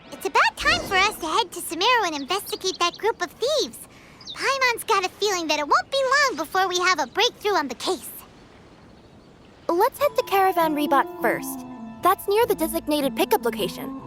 It's about time for us to head to Sumeru and investigate that group of thieves. Paimon's got a feeling that it won't be long before we have a breakthrough on the case. Let's head to Caravan Rebot first. That's near the designated pickup location.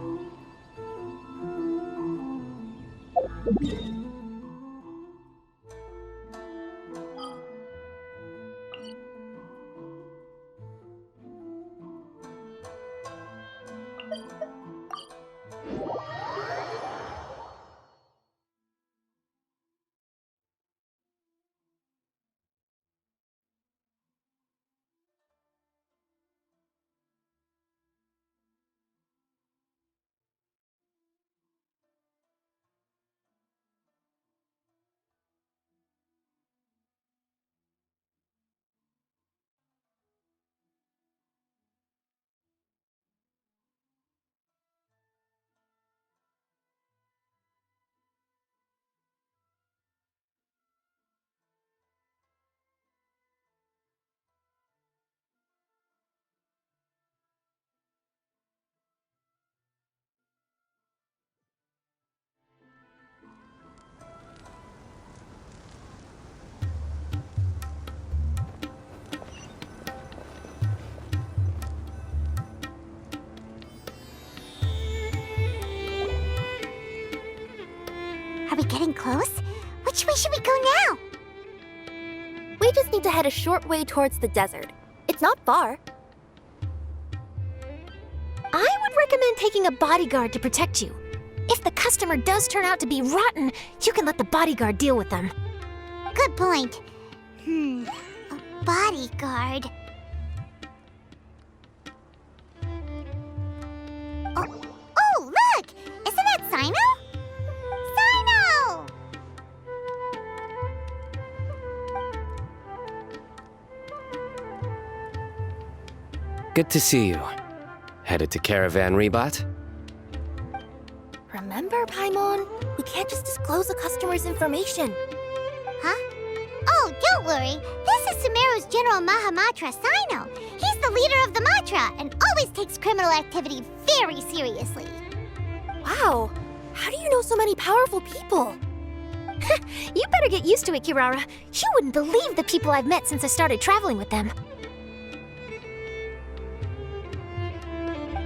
Are we getting close? Which way should we go now? We just need to head a short way towards the desert. It's not far. I would recommend taking a bodyguard to protect you. If the customer does turn out to be rotten, you can let the bodyguard deal with them. Good point. A bodyguard. Oh, look! Isn't that Sino? Sino! Good to see you. Headed to Caravan Rebot? Remember, Paimon? We can't just disclose a customer's information. Huh? Oh, don't worry. This is Sumeru's General Mahamatra, Sino. He's the leader of the Matra and always takes criminal activity very seriously. Wow, how do you know so many powerful people? You better get used to it, Kirara. You wouldn't believe the people I've met since I started traveling with them.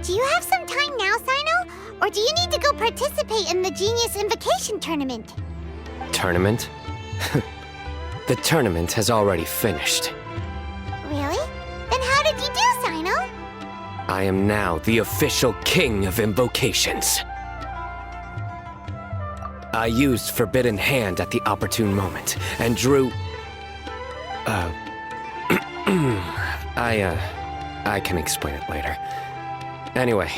Do you have some time now, Sino? Or do you need to go participate in the Genius Invocation Tournament? Tournament? The tournament has already finished. Really? Then how did you do, Sino? I am now the official king of invocations. I used Forbidden Hand at the opportune moment, and drew... I can explain it later. Anyway,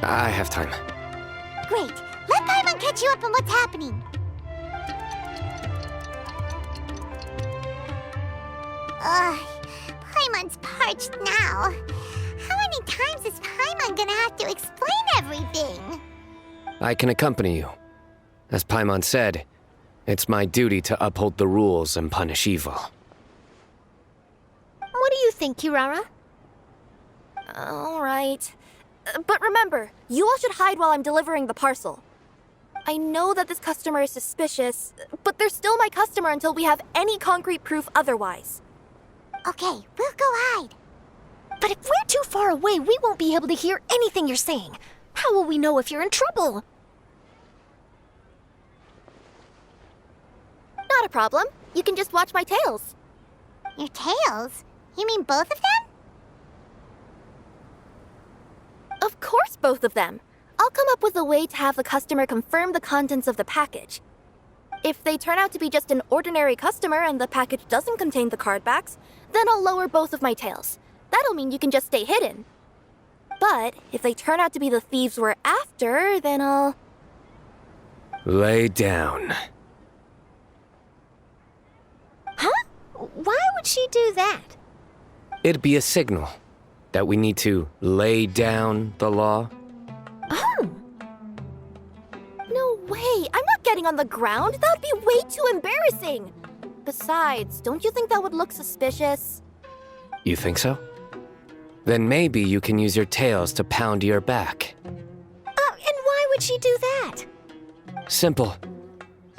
I have time. Great. Let Paimon catch you up on what's happening. Paimon's parched now. How many times is Paimon gonna have to explain everything? I can accompany you. As Paimon said, it's my duty to uphold the rules and punish evil. What do you think, Kirara? All right. But remember, you all should hide while I'm delivering the parcel. I know that this customer is suspicious, but they're still my customer until we have any concrete proof otherwise. Okay, we'll go hide. But if we're too far away, we won't be able to hear anything you're saying. How will we know if you're in trouble? Not a problem. You can just watch my tails. Your tails? You mean both of them? Of course, both of them. I'll come up with a way to have the customer confirm the contents of the package. If they turn out to be just an ordinary customer and the package doesn't contain the card backs, then I'll lower both of my tails. That'll mean you can just stay hidden. But if they turn out to be the thieves we're after, then I'll... Lay down. Huh? Why would she do that? It'd be a signal that we need to lay down the law. Oh. No way! I'm not getting on the ground! That would be way too embarrassing! Besides, don't you think that would look suspicious? You think so? Then maybe you can use your tails to pound your back. And why would she do that? Simple.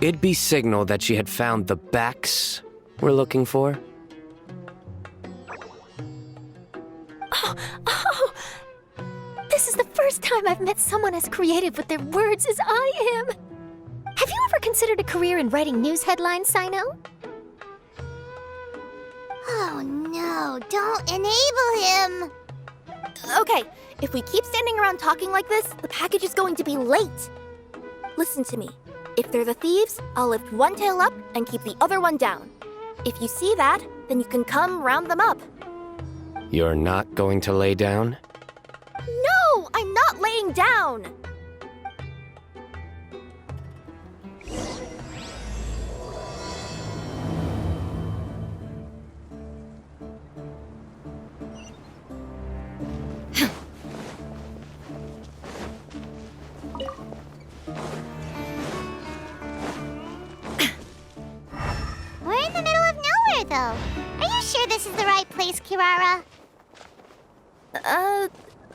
It'd be signal that she had found the backs we're looking for. Oh! This is the first time I've met someone as creative with their words as I am. Have you ever considered a career in writing news headlines, Sino? Oh no, don't enable him! Okay, if we keep standing around talking like this, the package is going to be late. Listen to me. If they're the thieves, I'll lift one tail up and keep the other one down. If you see that, then you can come round them up. You're not going to lay down? No, I'm not laying down! We're in the middle of nowhere, though. Are you sure this is the right place, Kirara?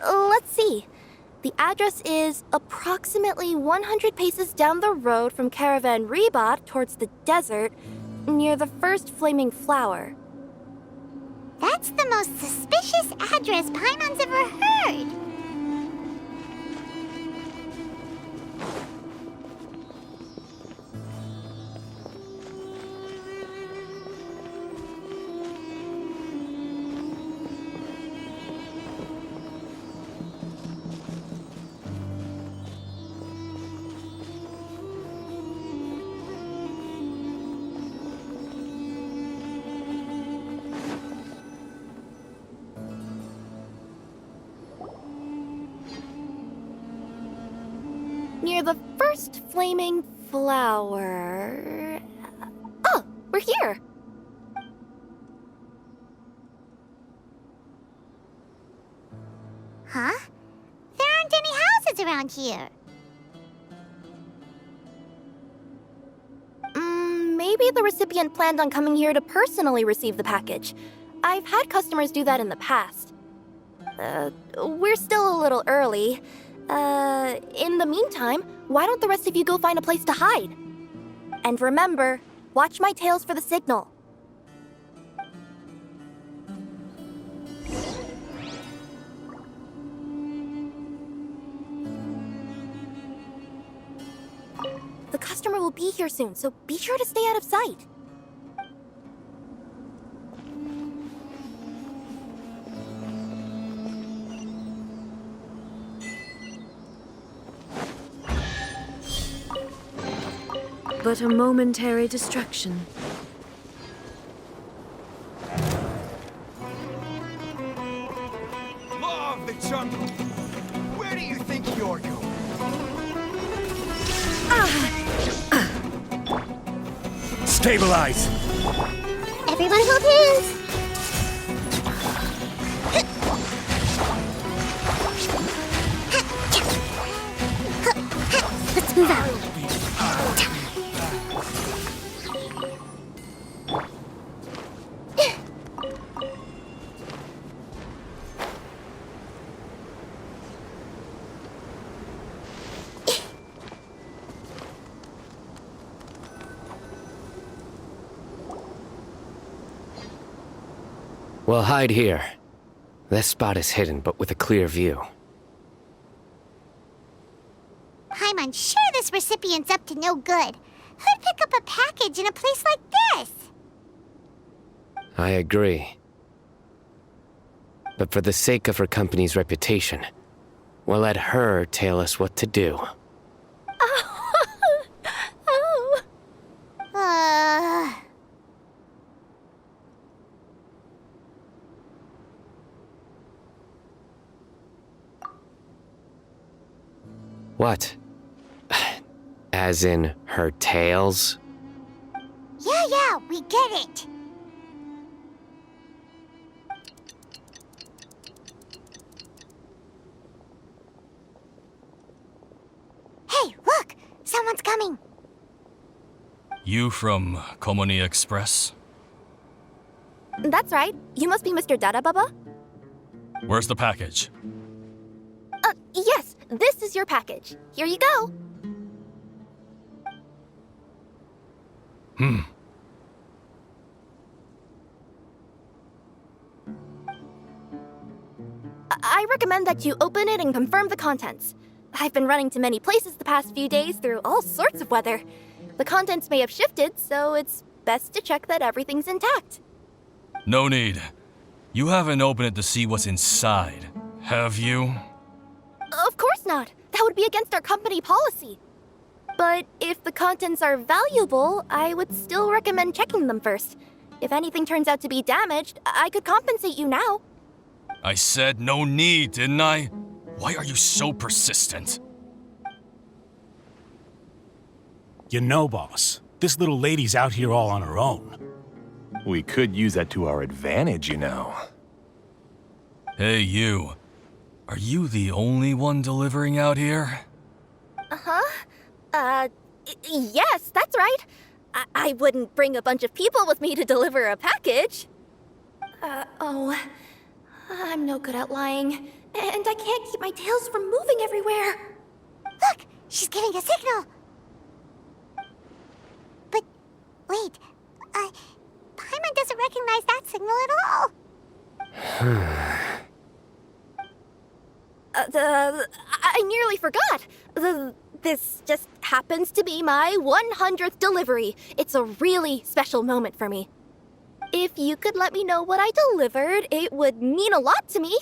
Let's see. The address is approximately 100 paces down the road from Caravan Rebot towards the desert, near the first flaming flower. That's the most suspicious address Paimon's ever heard. Near the first flaming flower... Oh, we're here! Huh? There aren't any houses around here. Maybe the recipient planned on coming here to personally receive the package. I've had customers do that in the past. We're still a little early. In the meantime, why don't the rest of you go find a place to hide? And remember, watch my tails for the signal. The customer will be here soon, so be sure to stay out of sight. But a momentary distraction. Law of the jungle! Where do you think you're going? Stabilize! Everyone hold hands. Let's move out. Well, hide here. This spot is hidden, but with a clear view. I'm unsure this recipient's up to no good. Who'd pick up a package in a place like this? I agree. But for the sake of her company's reputation, we'll let her tell us what to do. Oh. What? As in her tails? Yeah, we get it. Hey, look! Someone's coming. You from Culminate Express? That's right. You must be Mr. Dada Baba? Where's the package? Yes, this is your package. Here you go. I recommend that you open it and confirm the contents. I've been running to many places the past few days through all sorts of weather. The contents may have shifted, so it's best to check that everything's intact. No need. You haven't opened it to see what's inside, have you? Of course not. That would be against our company policy. But if the contents are valuable, I would still recommend checking them first. If anything turns out to be damaged, I could compensate you now. I said no need, didn't I? Why are you so persistent? You know, boss, this little lady's out here all on her own. We could use that to our advantage, you know. Hey, you. Are you the only one delivering out here? Yes, that's right. I wouldn't bring a bunch of people with me to deliver a package. I'm no good at lying, and I can't keep my tails from moving everywhere. Look! She's giving a signal! But, wait, Paimon doesn't recognize that signal at all! I nearly forgot. This just happens to be my 100th delivery. It's a really special moment for me. If you could let me know what I delivered, it would mean a lot to me.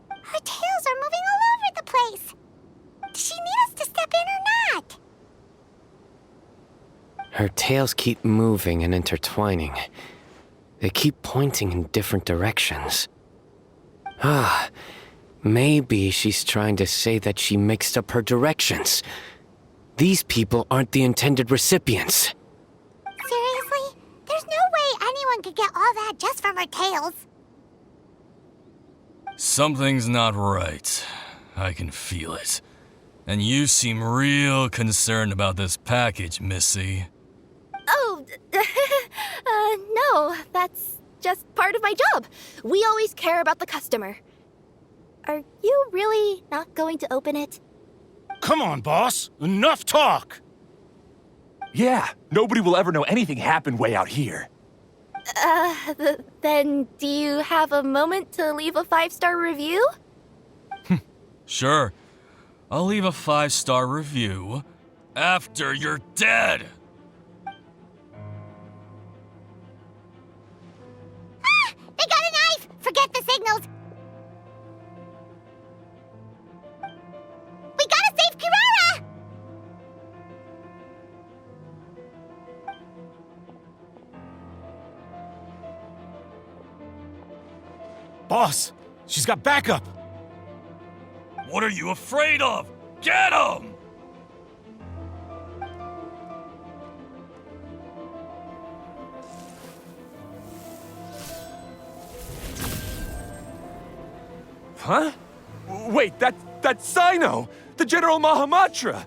Her tails are moving all over the place! Does she need us to step in or not? Her tails keep moving and intertwining. They keep pointing in different directions. Maybe she's trying to say that she mixed up her directions. These people aren't the intended recipients. Seriously? There's no way anyone could get all that just from her tails. Something's not right. I can feel it. And you seem real concerned about this package, Missy. Oh, no, that's just part of my job. We always care about the customer. Are you really not going to open it? Come on, boss. Enough talk. Yeah, nobody will ever know anything happened way out here. Then do you have a moment to leave a 5-star review? Sure. I'll leave a 5-star review after you're dead. They got a knife! Forget the signals! We gotta save Kirara! Boss, she's got backup. What are you afraid of? Get him! Huh? Wait, that's Sino! The General Mahamatra!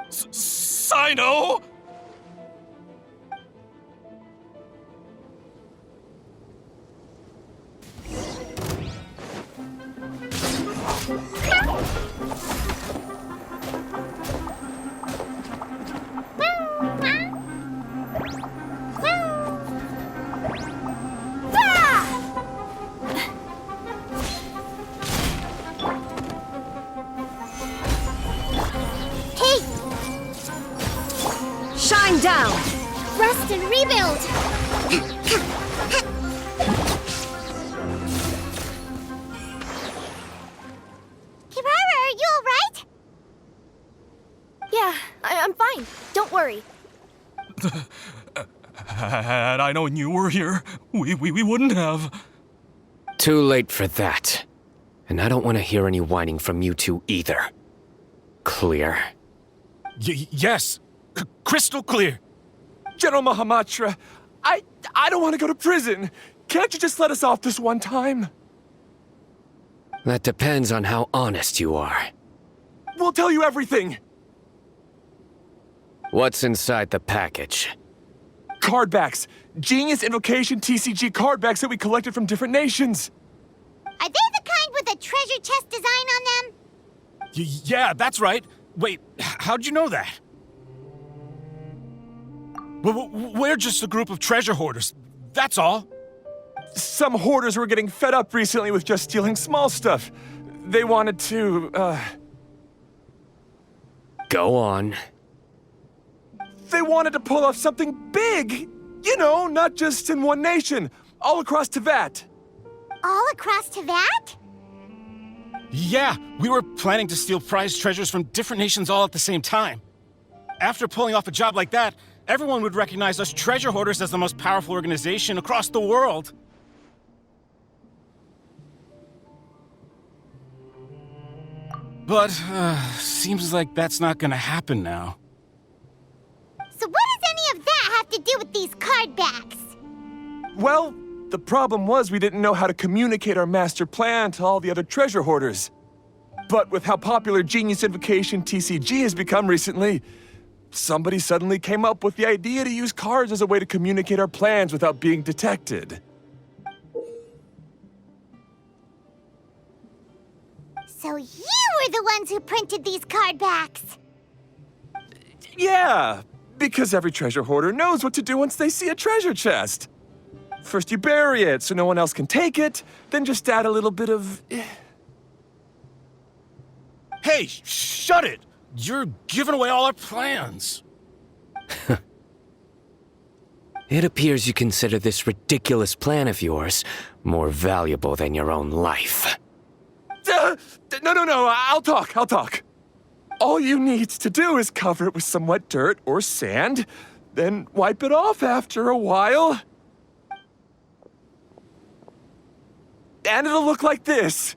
Sino? Shine down! Rest and rebuild! I'm fine. Don't worry. Had I known you were here, we wouldn't have. Too late for that. And I don't want to hear any whining from you two either. Clear? Yes. Crystal clear. General Mahamatra, I don't want to go to prison. Can't you just let us off this one time? That depends on how honest you are. We'll tell you everything. What's inside the package? Cardbacks. Genius Invocation TCG cardbacks that we collected from different nations. Are they the kind with a treasure chest design on them? Yeah, that's right. Wait, how'd you know that? We're just a group of treasure hoarders. That's all. Some hoarders were getting fed up recently with just stealing small stuff. They wanted to, Go on. They wanted to pull off something big! You know, not just in one nation, all across Teyvat. All across Teyvat? Yeah, we were planning to steal prized treasures from different nations all at the same time. After pulling off a job like that, everyone would recognize us treasure hoarders as the most powerful organization across the world. But, seems like that's not gonna happen now. So what does any of that have to do with these cardbacks? Well, the problem was we didn't know how to communicate our master plan to all the other treasure hoarders. But with how popular Genius Invocation TCG has become recently, somebody suddenly came up with the idea to use cards as a way to communicate our plans without being detected. So you were the ones who printed these cardbacks. Yeah, because every treasure hoarder knows what to do once they see a treasure chest. First you bury it so no one else can take it, then just add a little bit of... Hey, shut it! You're giving away all our plans. It appears you consider this ridiculous plan of yours more valuable than your own life. No, I'll talk. All you need to do is cover it with some wet dirt or sand, then wipe it off after a while. And it'll look like this.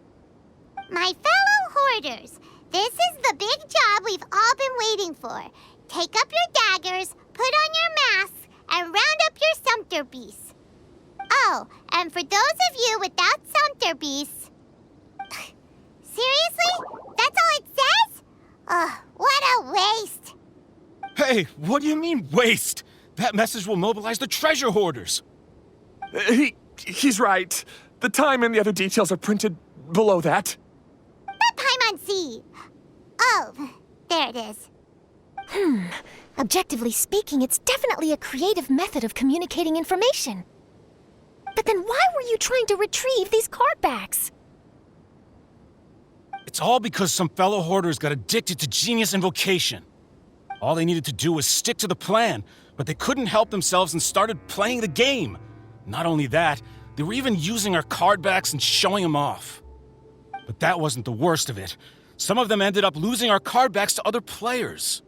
My fellow hoarders, this is the big job we've all been waiting for. Take up your daggers, put on your masks, and round up your sumpter beasts. Oh, and for those of you without sumpter beasts... Seriously? That's all it says? Ugh, what a waste. Hey, what do you mean, waste? That message will mobilize the treasure hoarders. He's right. The time and the other details are printed below that. That Paimon-Z. Oh, there it is. Objectively speaking, it's definitely a creative method of communicating information. But then why were you trying to retrieve these cardbacks? It's all because some fellow hoarders got addicted to Genius Invocation. All they needed to do was stick to the plan, but they couldn't help themselves and started playing the game. Not only that, they were even using our cardbacks and showing them off. But that wasn't the worst of it. Some of them ended up losing our cardbacks to other players.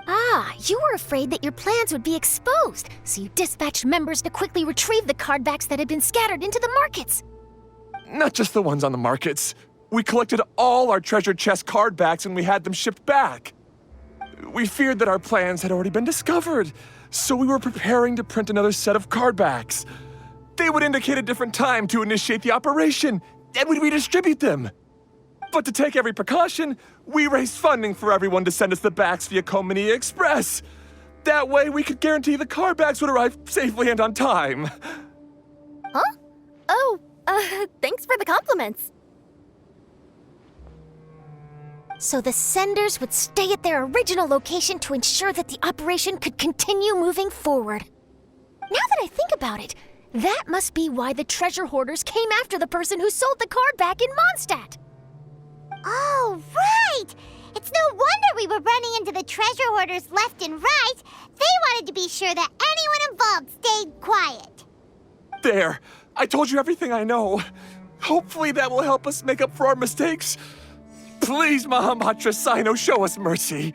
Ah, you were afraid that your plans would be exposed, so you dispatched members to quickly retrieve the cardbacks that had been scattered into the markets. Not just the ones on the markets. We collected all our treasure chest cardbacks and we had them shipped back. We feared that our plans had already been discovered, so we were preparing to print another set of cardbacks. They would indicate a different time to initiate the operation, and we'd redistribute them. But to take every precaution, we raised funding for everyone to send us the backs via Culminate Express. That way, we could guarantee the cardbacks would arrive safely and on time. Huh? Oh, thanks for the compliments. So the senders would stay at their original location to ensure that the operation could continue moving forward. Now that I think about it, that must be why the treasure hoarders came after the person who sold the card back in Mondstadt. Oh, right! It's no wonder we were running into the treasure hoarders left and right. They wanted to be sure that anyone involved stayed quiet. There, I told you everything I know. Hopefully that will help us make up for our mistakes. Please, Mahamatra Sino, show us mercy.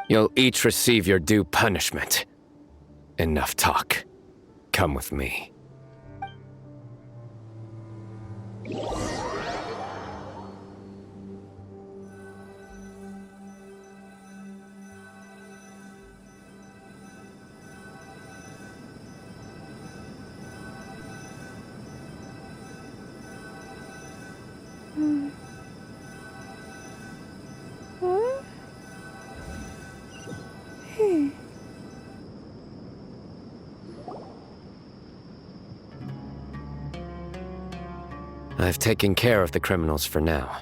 You'll each receive your due punishment. Enough talk. Come with me. I've taken care of the criminals for now.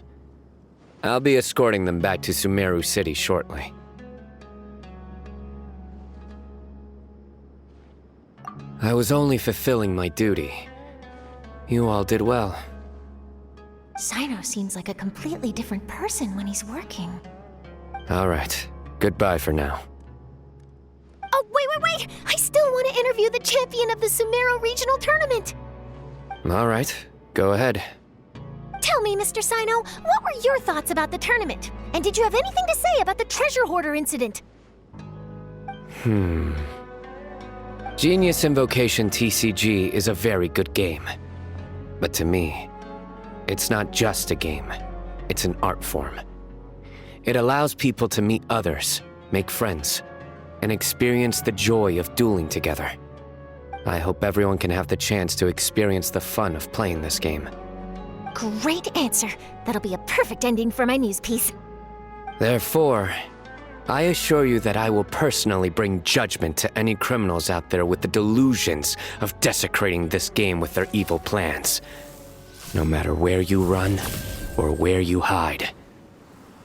I'll be escorting them back to Sumeru City shortly. I was only fulfilling my duty. You all did well. Sino seems like a completely different person when he's working. All right. Goodbye for now. Oh, wait! I still want to interview the champion of the Sumeru Regional Tournament! All right. Go ahead. Tell me, Mr. Sino, what were your thoughts about the tournament? And did you have anything to say about the treasure hoarder incident? Genius Invocation TCG is a very good game. But to me, it's not just a game. It's an art form. It allows people to meet others, make friends, and experience the joy of dueling together. I hope everyone can have the chance to experience the fun of playing this game. Great answer. That'll be a perfect ending for my news piece. Therefore, I assure you that I will personally bring judgment to any criminals out there with the delusions of desecrating this game with their evil plans. No matter where you run or where you hide,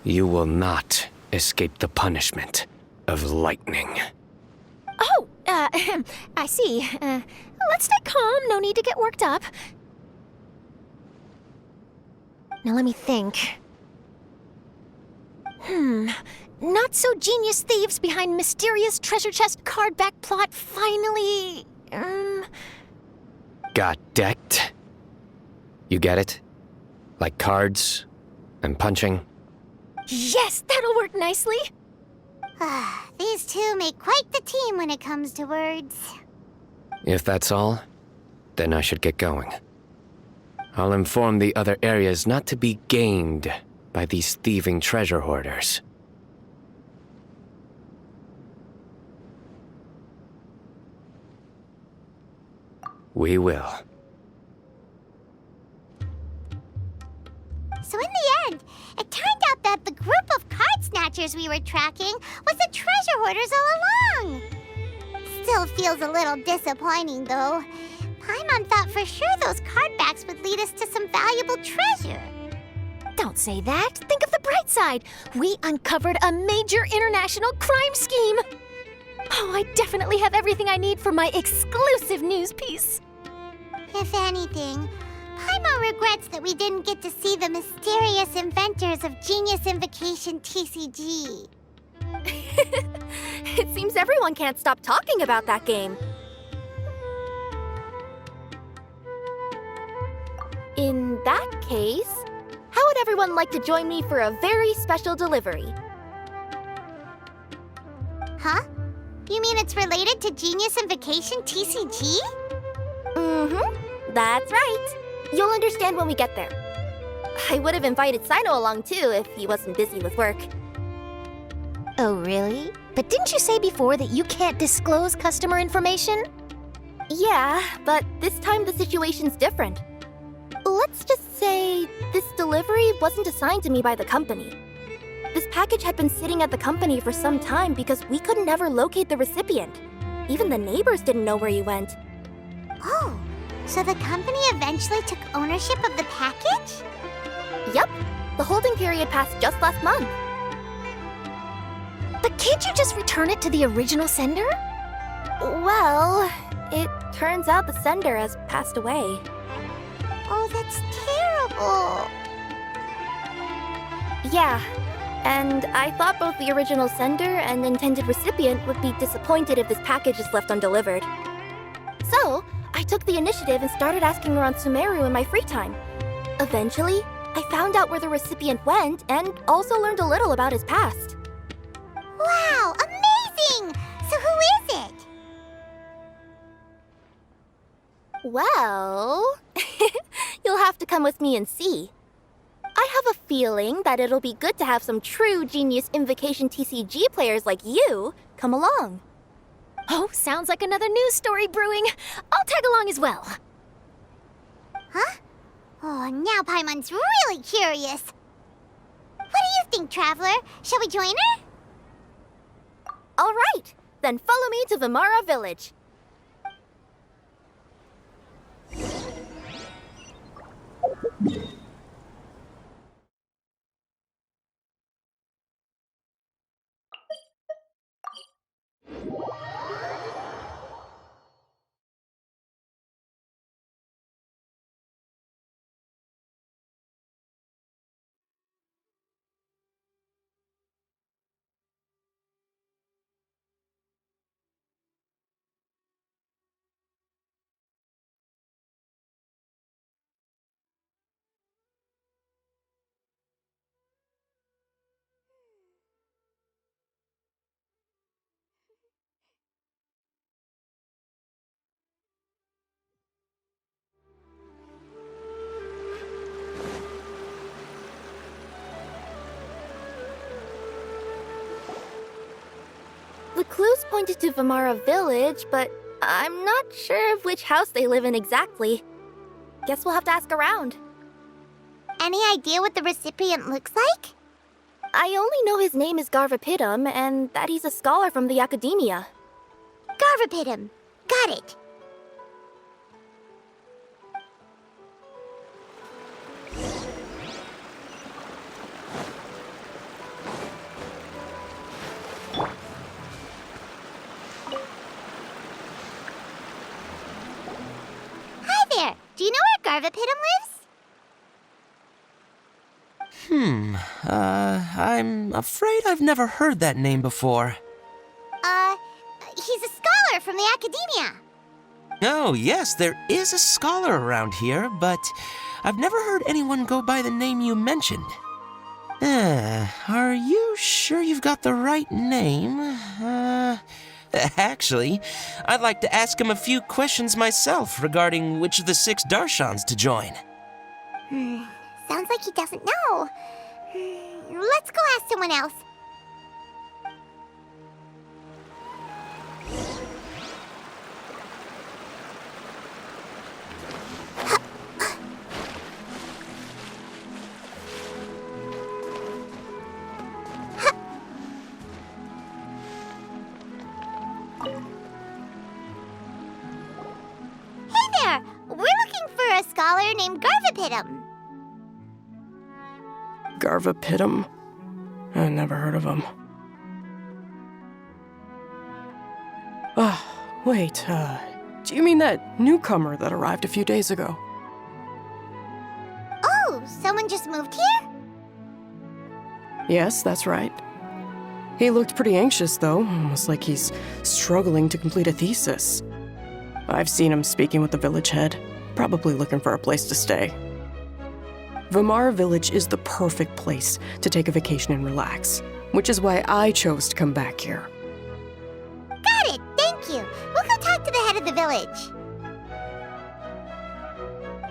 you will not escape the punishment of lightning. Oh, I see. Let's stay calm. No need to get worked up. Now let me think. Not so genius thieves behind mysterious treasure chest card back plot finally... Got decked? You get it? Like cards and punching? Yes, that'll work nicely. These two make quite the team when it comes to words. If that's all, then I should get going. I'll inform the other areas not to be gamed by these thieving treasure hoarders. We will. So in the end, it turned out that the group of card snatchers we were tracking was the treasure hoarders all along. Still feels a little disappointing, though. Paimon thought for sure those cardbacks would lead us to some valuable treasure. Don't say that. Think of the bright side. We uncovered a major international crime scheme. Oh, I definitely have everything I need for my exclusive news piece. If anything, Paimon regrets that we didn't get to see the mysterious inventors of Genius Invocation TCG. It seems everyone can't stop talking about that game. In that case, how would everyone like to join me for a very special delivery? Huh? You mean it's related to Genius Invocation TCG? That's right. You'll understand when we get there. I would have invited Sino along too if he wasn't busy with work. Oh, really? But didn't you say before that you can't disclose customer information? Yeah, but this time the situation's different. Let's just say this delivery wasn't assigned to me by the company. This package had been sitting at the company for some time because we could never locate the recipient. Even the neighbors didn't know where he went. Oh, so the company eventually took ownership of the package? Yup, the holding period passed just last month. But can't you just return it to the original sender? Well, it turns out the sender has passed away. Oh, that's terrible. Yeah, and I thought both the original sender and intended recipient would be disappointed if this package is left undelivered. So, I took the initiative and started asking around Sumeru in my free time. Eventually, I found out where the recipient went and also learned a little about his past. Wow, Well, you'll have to come with me and see. I have a feeling that it'll be good to have some true Genius Invocation TCG players like you come along. Oh, sounds like another news story brewing. I'll tag along as well. Huh? Oh, now Paimon's really curious. What do you think, Traveler? Shall we join her? All right, then follow me to Vimara Village. The clues pointed to Vimara Village, but I'm not sure of which house they live in exactly. Guess we'll have to ask around. Any idea what the recipient looks like? I only know his name is Garvapidum and that he's a scholar from the Academia. Garvapidum. Got it. Hi there. Do you know where Garvapidum lives? I'm afraid I've never heard that name before. He's a scholar from the Academia. Oh, yes, there is a scholar around here, but I've never heard anyone go by the name you mentioned. Are you sure you've got the right name? Actually, I'd like to ask him a few questions myself regarding which of the 6 Darshans to join. Sounds like he doesn't know. Let's go ask someone else. Hey there! We're looking for a scholar named Garvapidum. Garvapidum? I never heard of him. Wait, do you mean that newcomer that arrived a few days ago? Oh, someone just moved here? Yes, that's right. He looked pretty anxious, though, almost like he's struggling to complete a thesis. I've seen him speaking with the village head, probably looking for a place to stay. Vimara Village is the perfect place to take a vacation and relax, which is why I chose to come back here. Got it, thank you. We'll go talk to the head of the village.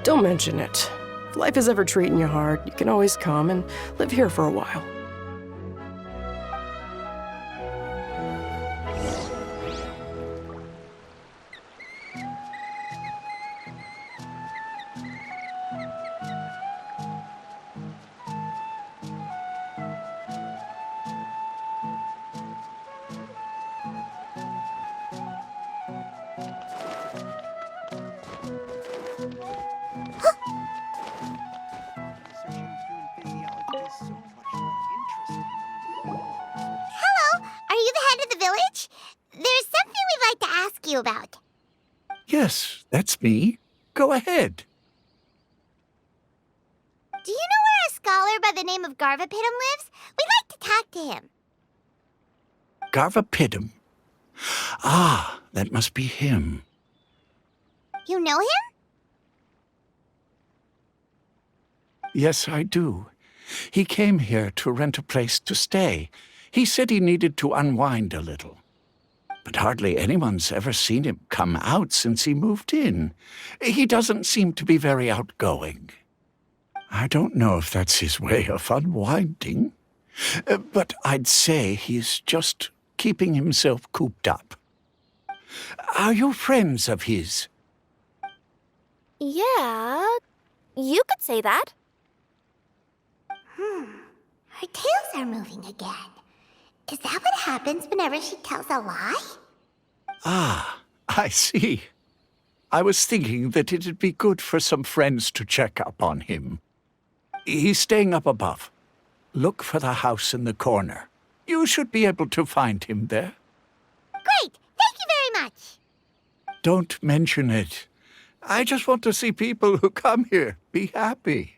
Don't mention it. If life is ever treating you hard, you can always come and live here for a while. Hello, are you the head of the village? There's something we'd like to ask you about. Yes, that's me. Go ahead. Do you know where a scholar by the name of Garvapidum lives? We'd like to talk to him. Garvapidum. Ah, that must be him. You know him? Yes, I do. He came here to rent a place to stay. He said he needed to unwind a little. but hardly anyone's ever seen him come out since he moved in. He doesn't seem to be very outgoing. I don't know if that's his way of unwinding, but I'd say he's just keeping himself cooped up. Are you friends of his? Yeah, you could say that. Her tails are moving again. Is that what happens whenever she tells a lie? Ah, I see. I was thinking that it'd be good for some friends to check up on him. He's staying up above. Look for the house in the corner. You should be able to find him there. Great! Thank you very much! Don't mention it. I just want to see people who come here be happy.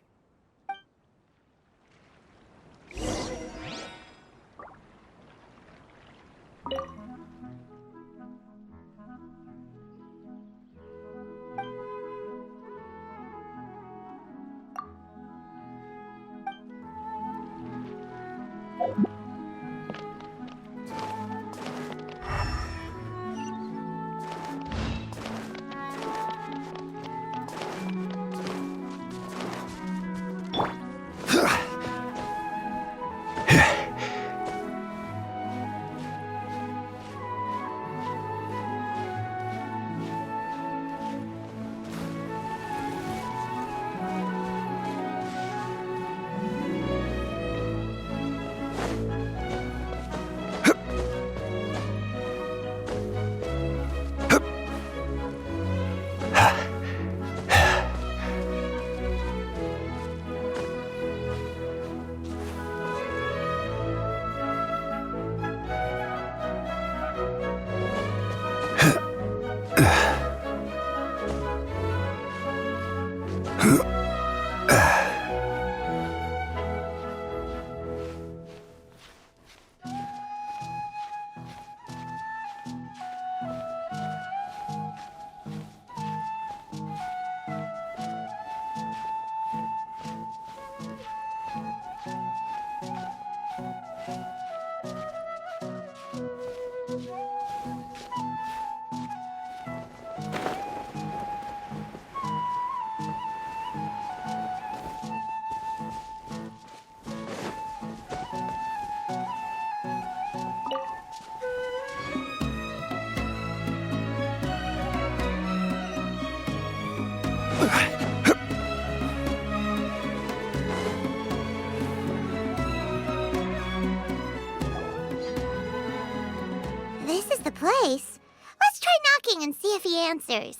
This is the place. Let's try knocking and see if he answers.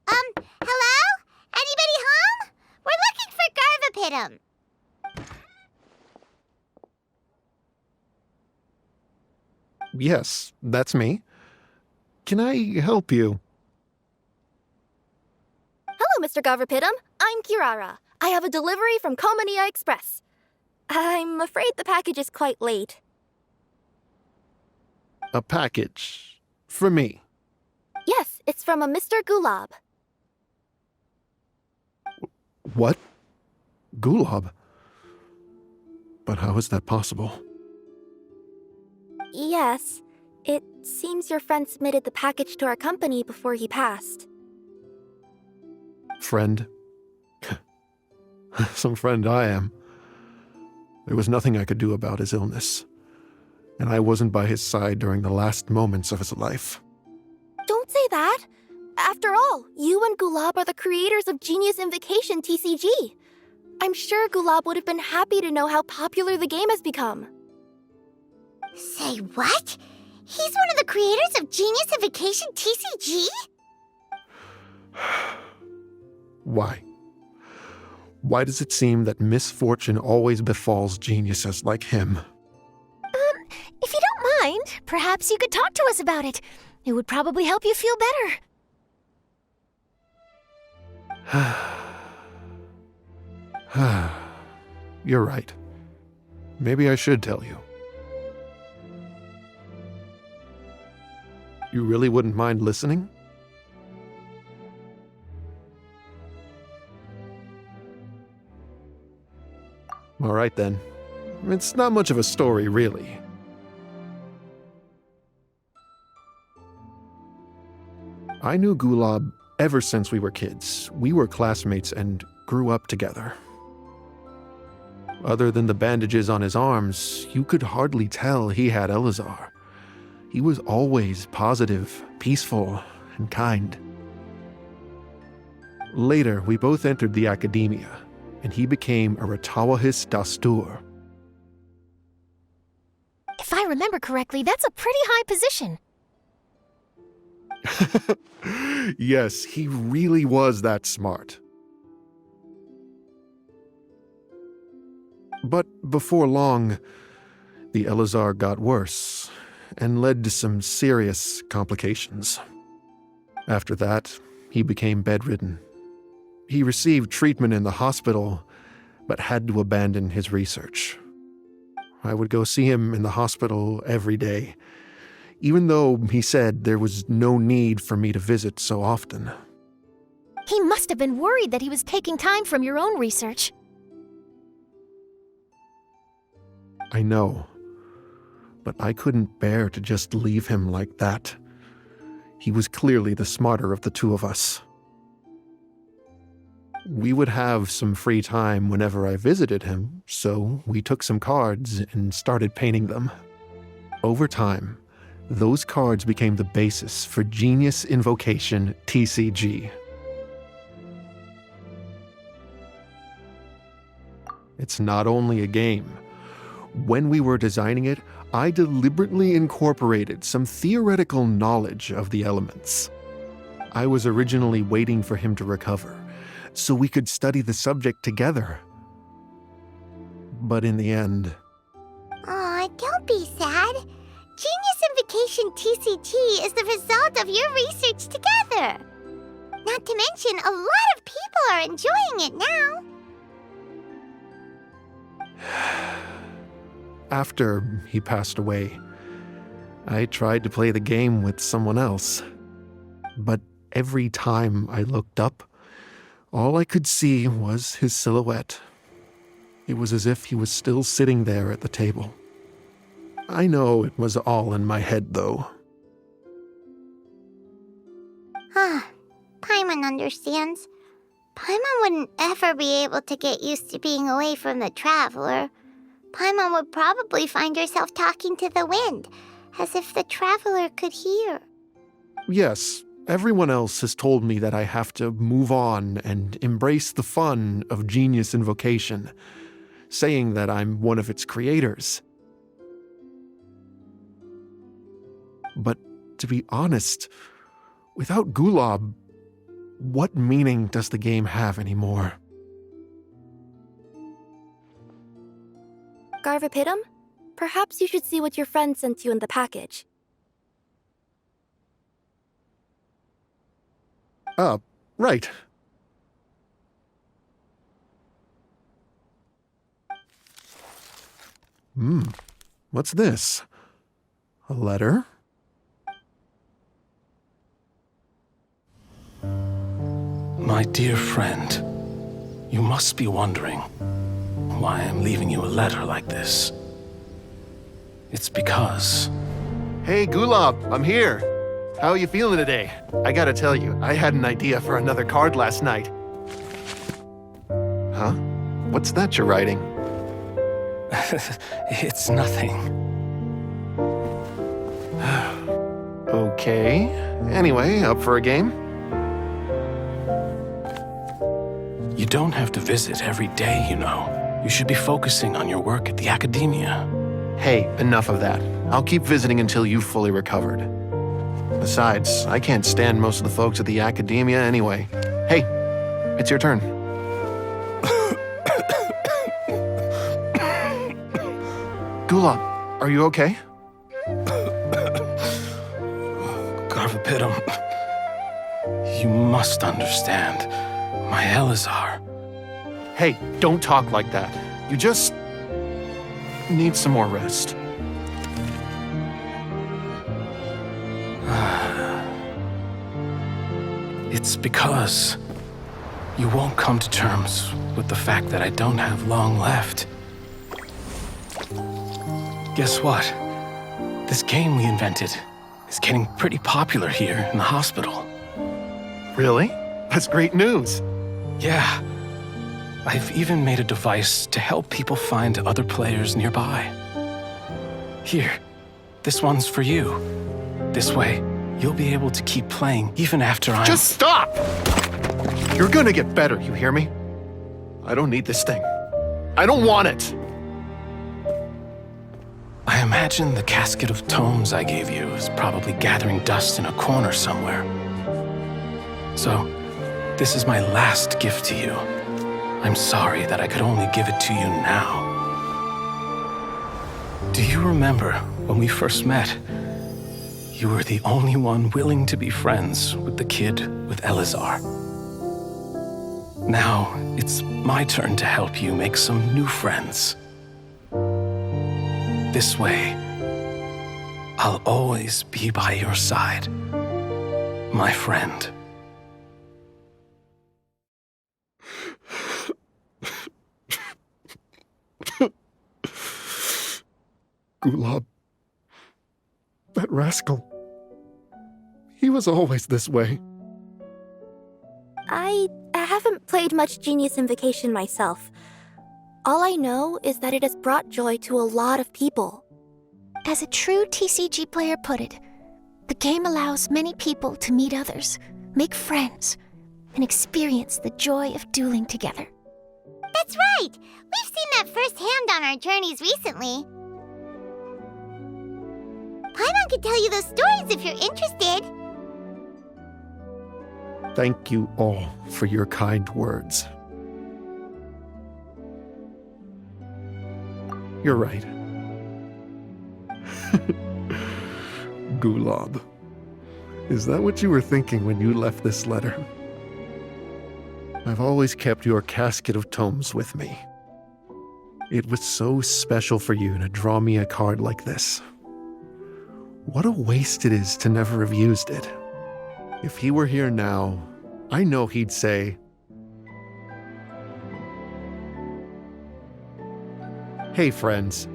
Hello? Anybody home? We're looking for Garvapitum. Yes, that's me. Can I help you? Hello, Mr. Garvapitum. I'm Kirara. I have a delivery from Culminate Express. I'm afraid the package is quite late. A package? For me? Yes, it's from a Mr. Gulab. What? Gulab? But how is that possible? Yes, it seems your friend submitted the package to our company before he passed. Friend? Some friend I am. There was nothing I could do about his illness, and I wasn't by his side during the last moments of his life. Don't say that! After all, you and Gulab are the creators of Genius Invocation TCG. I'm sure Gulab would have been happy to know how popular the game has become. Say what? He's one of the creators of Genius Invocation TCG? Why? Why does it seem that misfortune always befalls geniuses like him? If you don't mind, perhaps you could talk to us about it. It would probably help you feel better. You're right. Maybe I should tell you. You really wouldn't mind listening? All right then. It's not much of a story, really. I knew Gulab ever since we were kids. We were classmates and grew up together. Other than the bandages on his arms, you could hardly tell he had Elazar. He was always positive, peaceful, and kind. Later, we both entered the academia, and he became a Ratawahis Dastur. If I remember correctly, that's a pretty high position. Yes, he really was that smart. But before long, the Elazar got worse and led to some serious complications. After that, he became bedridden. He received treatment in the hospital, but had to abandon his research. I would go see him in the hospital every day, even though he said there was no need for me to visit so often. He must have been worried that he was taking time from your own research. I know, but I couldn't bear to just leave him like that. He was clearly the smarter of the two of us. We would have some free time whenever I visited him, so we took some cards and started painting them. Over time, those cards became the basis for Genius Invocation TCG. It's not only a game. When we were designing it, I deliberately incorporated some theoretical knowledge of the elements. I was originally waiting for him to recover, so we could study the subject together. But in the end... Aw, don't be sad. Genius Invocation TCG is the result of your research together. Not to mention, a lot of people are enjoying it now. After he passed away, I tried to play the game with someone else. But every time I looked up, all I could see was his silhouette. It was as if he was still sitting there at the table. I know it was all in my head, though. Paimon understands. Paimon wouldn't ever be able to get used to being away from the Traveler. Paimon would probably find herself talking to the wind, as if the Traveler could hear. Yes, everyone else has told me that I have to move on and embrace the fun of Genius Invocation, saying that I'm one of its creators. But to be honest, without Gulab, what meaning does the game have anymore? Garvapitum? Perhaps you should see what your friend sent you in the package. Right. What's this? A letter? My dear friend, you must be wondering why I'm leaving you a letter like this. It's because... Hey, Gulab, I'm here. How are you feeling today? I gotta tell you, I had an idea for another card last night. Huh? What's that you're writing? It's nothing. Okay. Anyway, up for a game? You don't have to visit every day, you know. You should be focusing on your work at the academia. Hey, enough of that. I'll keep visiting until you've fully recovered. Besides, I can't stand most of the folks at the academia anyway. Hey, it's your turn. Gulab, are you okay? Garvapitum, you must understand. My Elazar. Hey, don't talk like that. You just need some more rest. It's because you won't come to terms with the fact that I don't have long left. Guess what? This game we invented is getting pretty popular here in the hospital. Really? That's great news. Yeah. I've even made a device to help people find other players nearby. Here, this one's for you. This way, you'll be able to keep playing even after I'm— Just stop! You're gonna get better, you hear me? I don't need this thing. I don't want it! I imagine the casket of tomes I gave you is probably gathering dust in a corner somewhere. So, this is my last gift to you. I'm sorry that I could only give it to you now. Do you remember when we first met? You were the only one willing to be friends with the kid with Elazar. Now, it's my turn to help you make some new friends. This way, I'll always be by your side, my friend. Gulab. That rascal. He was always this way. I haven't played much Genius Invocation myself. All I know is that it has brought joy to a lot of people. As a true TCG player put it, the game allows many people to meet others, make friends, and experience the joy of dueling together. That's right! We've seen that firsthand on our journeys recently. Paimon could tell you those stories if you're interested. Thank you all for your kind words. You're right. Gulab. Is that what you were thinking when you left this letter? I've always kept your casket of tomes with me. It was so special for you to draw me a card like this. What a waste it is to never have used it. If he were here now, I know he'd say, "Hey friends,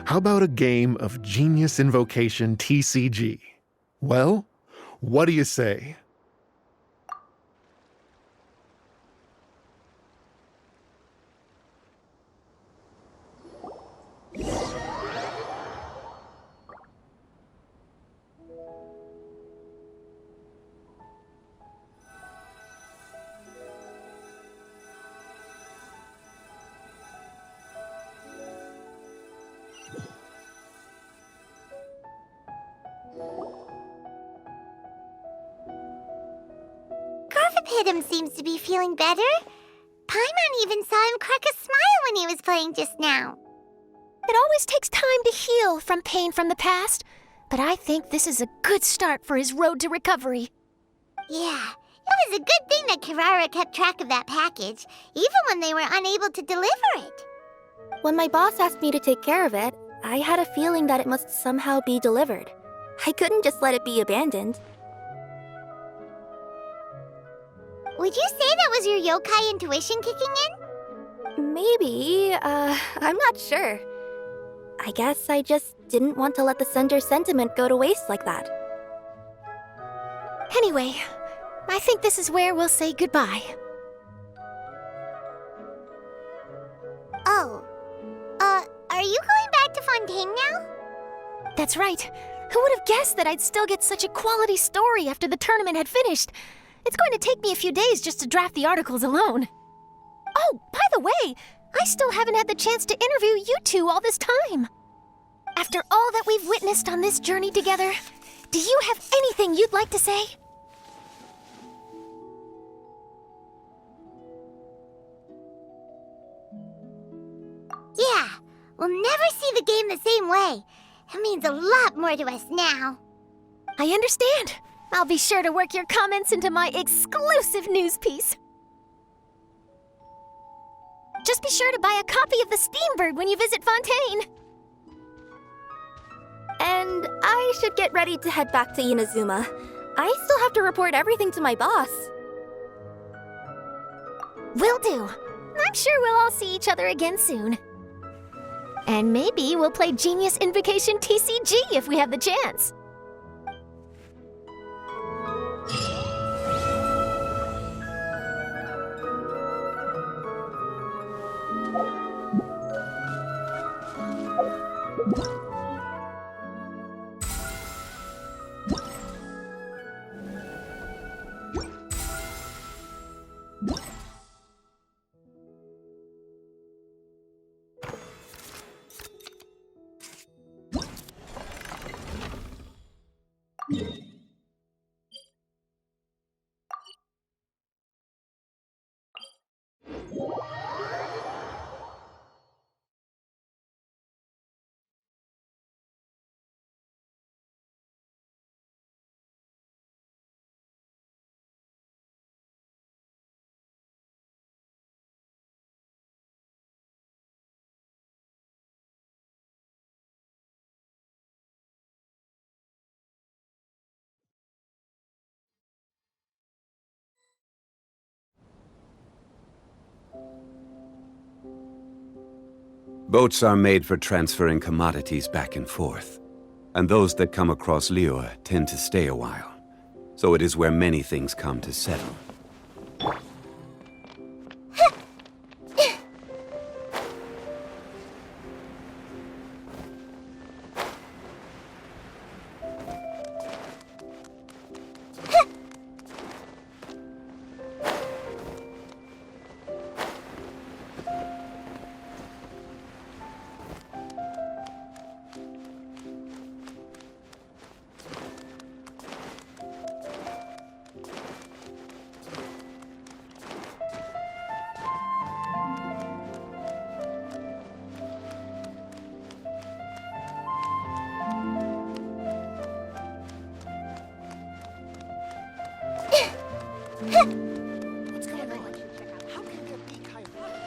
how about a game of Genius Invocation TCG? Well, what do you say?" Garvapidum seems to be feeling better. Paimon even saw him crack a smile when he was playing just now. It always takes time to heal from pain from the past, but I think this is a good start for his road to recovery. Yeah, it was a good thing that Kirara kept track of that package, even when they were unable to deliver it. When my boss asked me to take care of it, I had a feeling that it must somehow be delivered. I couldn't just let it be abandoned. Would you say that was your yokai intuition kicking in? Maybe, I'm not sure. I guess I just didn't want to let the sender's sentiment go to waste like that. Anyway, I think this is where we'll say goodbye. Oh, are you going back to Fontaine now? That's right. Who would have guessed that I'd still get such a quality story after the tournament had finished? It's going to take me a few days just to draft the articles alone. Oh, by the way, I still haven't had the chance to interview you two all this time. After all that we've witnessed on this journey together, do you have anything you'd like to say? Yeah, we'll never see the game the same way. It means a lot more to us now. I understand. I'll be sure to work your comments into my exclusive news piece. Just be sure to buy a copy of the Steambird when you visit Fontaine. And I should get ready to head back to Inazuma. I still have to report everything to my boss. Will do. I'm sure we'll all see each other again soon. And maybe we'll play Genius Invocation TCG if we have the chance. Boats are made for transferring commodities back and forth, and those that come across Liyue tend to stay a while. So it is where many things come to settle. What's going on? How can there be Kirara?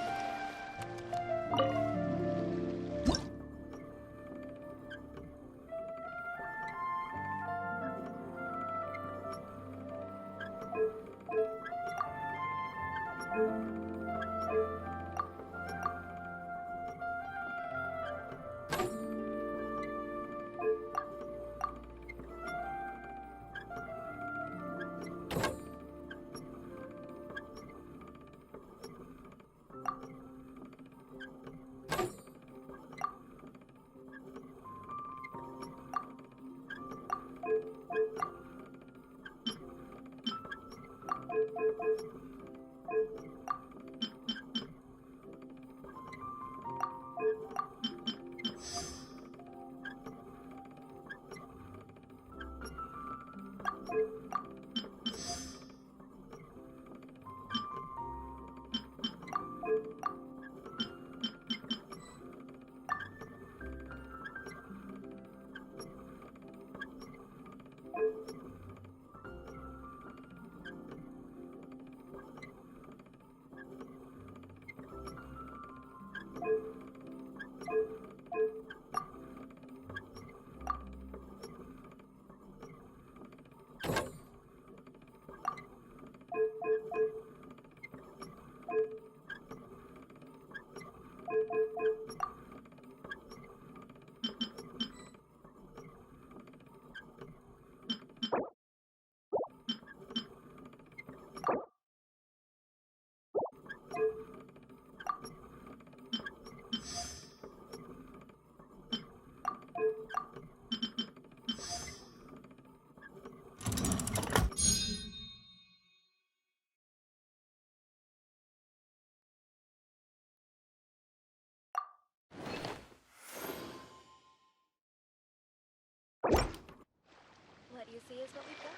What you see is what we've got.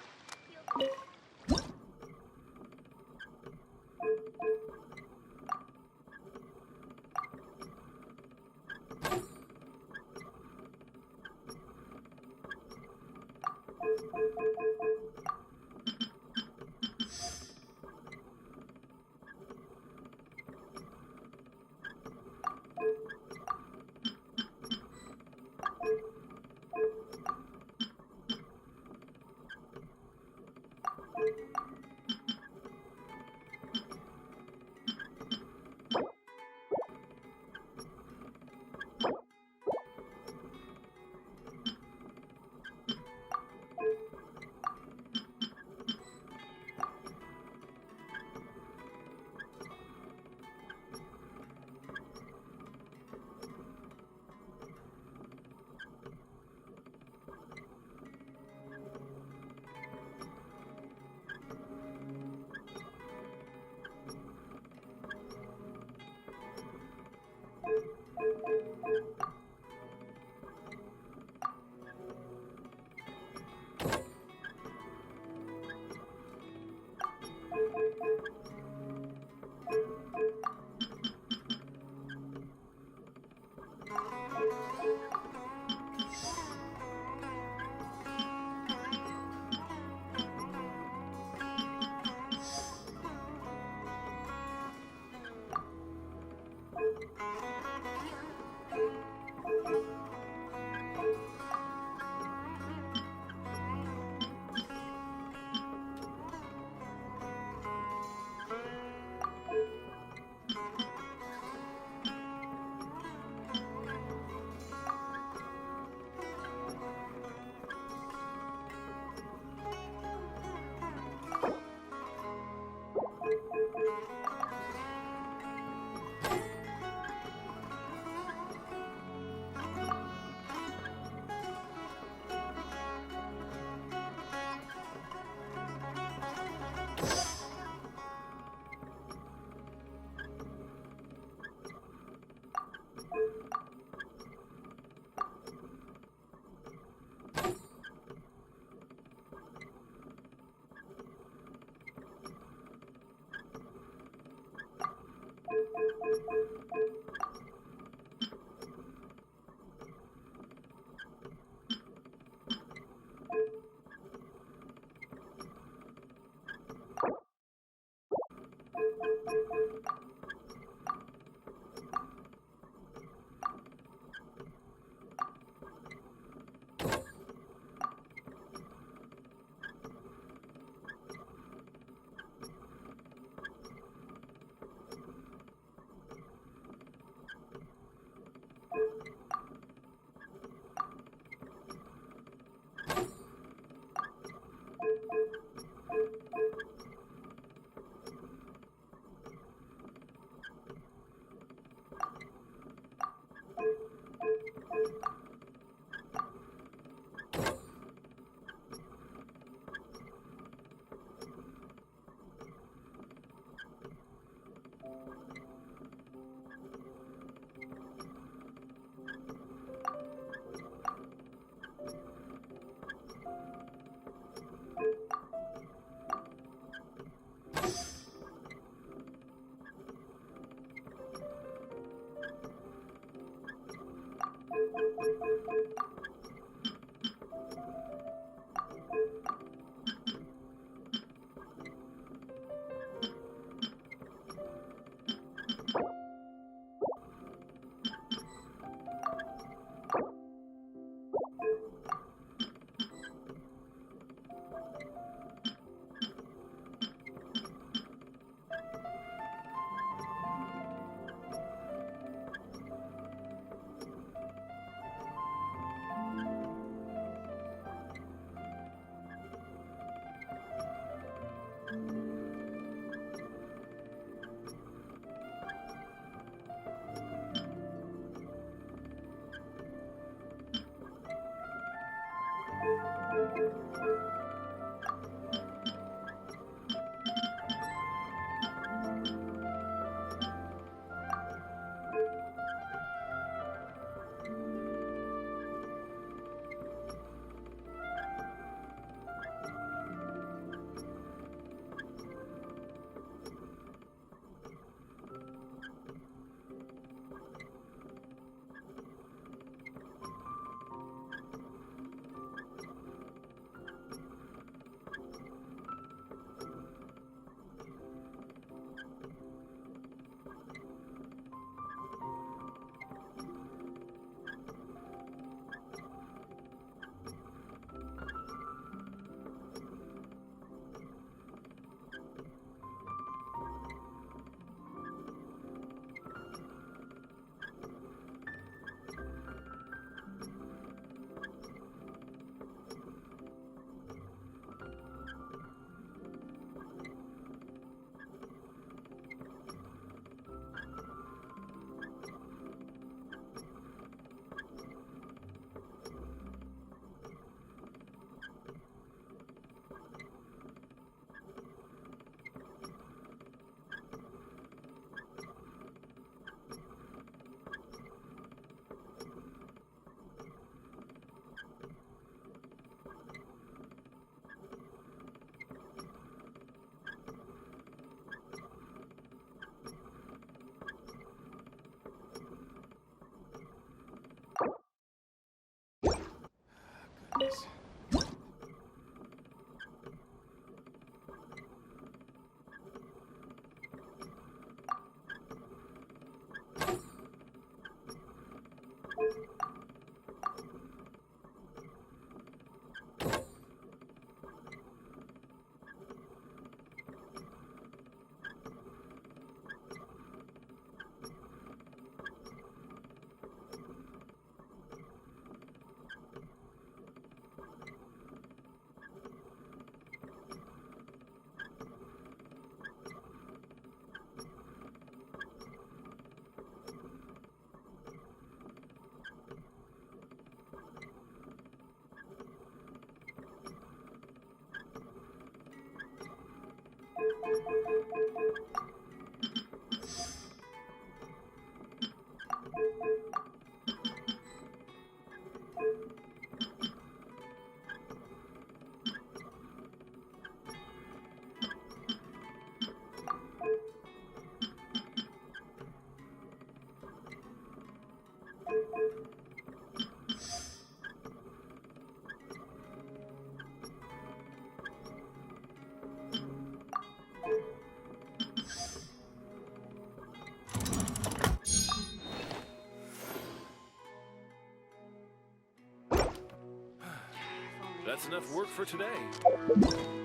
That's enough work for today.